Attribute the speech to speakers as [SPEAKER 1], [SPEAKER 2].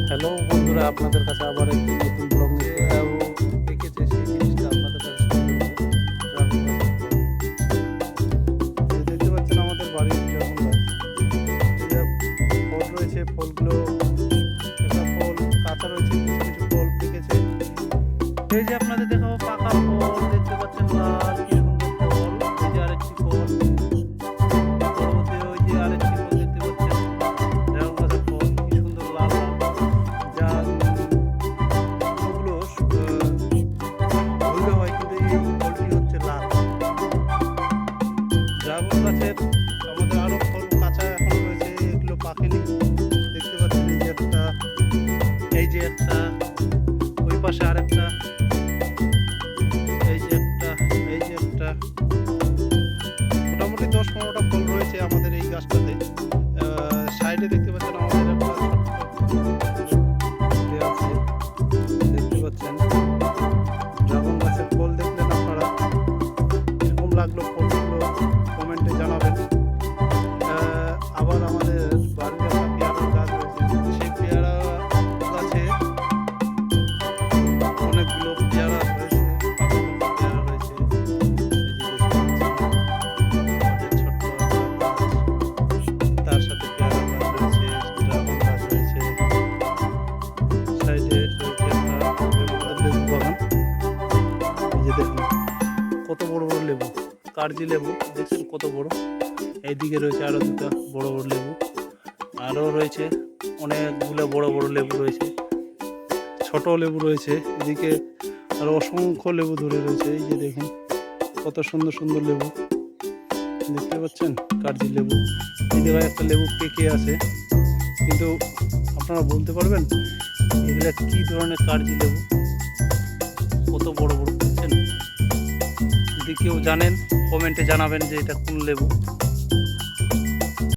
[SPEAKER 1] Hello বন্ধুরা, আপনাদের কাছে আবার একটি নতুন ব্লগ নিয়ে দেখেছে সেই জিনিসটা আপনাদের কাছে দেখতে পাচ্ছেন আমাদের বাড়ির ড্রাগন গাছ। ফল রয়েছে, ফলগুলো একটা ফল কাঁচা রয়েছে, কিছু কিছু ফল পেকেছে। এই যে আপনাদের দেখাবো পাকা ফল, দেখতে পাচ্ছেন লাল কি সুন্দর ফল। এই যে আরেকটি ফল, পরবর্তী ওই যে আরেকটি ফল দেখতে পাচ্ছেন ড্রাগন গাছের ফল কি সুন্দর লাল লাল, যা ফুলগুলো হলদে হয় কিন্তু এই ফলটি হচ্ছে লাল। ড্রাগন গাছের আমাদের আরও ফল কাঁচা এখন রয়েছে, এগুলো পাকেনি। দেখতে পাচ্ছেন এই যে একটা, এই যে একটা, ওই পাশে আরেকটা, এই যে একটা, এই যে একটা, মোটামুটি 10-15টা ফল রয়েছে আমাদের এই গাছটাতে। সাইডে দেখতে পাচ্ছেন আমাদের একটা আছে, দেখতে পাচ্ছেন ড্রাগন গাছের ফল। দেখলেন আপনারা, এরকম লাগলো ফলগুলো কমেন্টে জানাবেন। আবার আমাদের বাড়িতে একটা পেয়ারার গাছ রয়েছে, সেই পেয়ারা গাছে অনেকগুলো পেয়ারা রয়েছে, পাকানো পেয়ারা রয়েছে। এই যে দেখতে পাচ্ছেন আমাদের ছোট্ট একটা গাছ, তার সাথে পেয়ারা গাছ রয়েছে, ড্রাগন গাছ রয়েছে, সাইডে রয়েছে একটা লেবু বাগান। এই যে দেখুন কত বড় বড় লেবু, কার্জি লেবু দেখছেন কত বড়। এইদিকে রয়েছে আরো দুটো বড় বড় লেবু, আরও রয়েছে অনেকগুলো বড় বড় লেবু রয়েছে, ছোট লেবু রয়েছে। এদিকে আরো অসংখ্য লেবু ধরে রয়েছে। এই যে দেখুন কত সুন্দর সুন্দর লেবু, দেখতে পাচ্ছেন কার্জি লেবু। এই জায়গায় একটা লেবু পেকে আছে, কিন্তু আপনারা বলতে পারবেন এগুলা কি ধরনের কার্জি লেবু, কত বড় বড় দেখছেন। যদি কেউ জানেন কমেন্টে জানাবেন যে এটা কোন লেবু।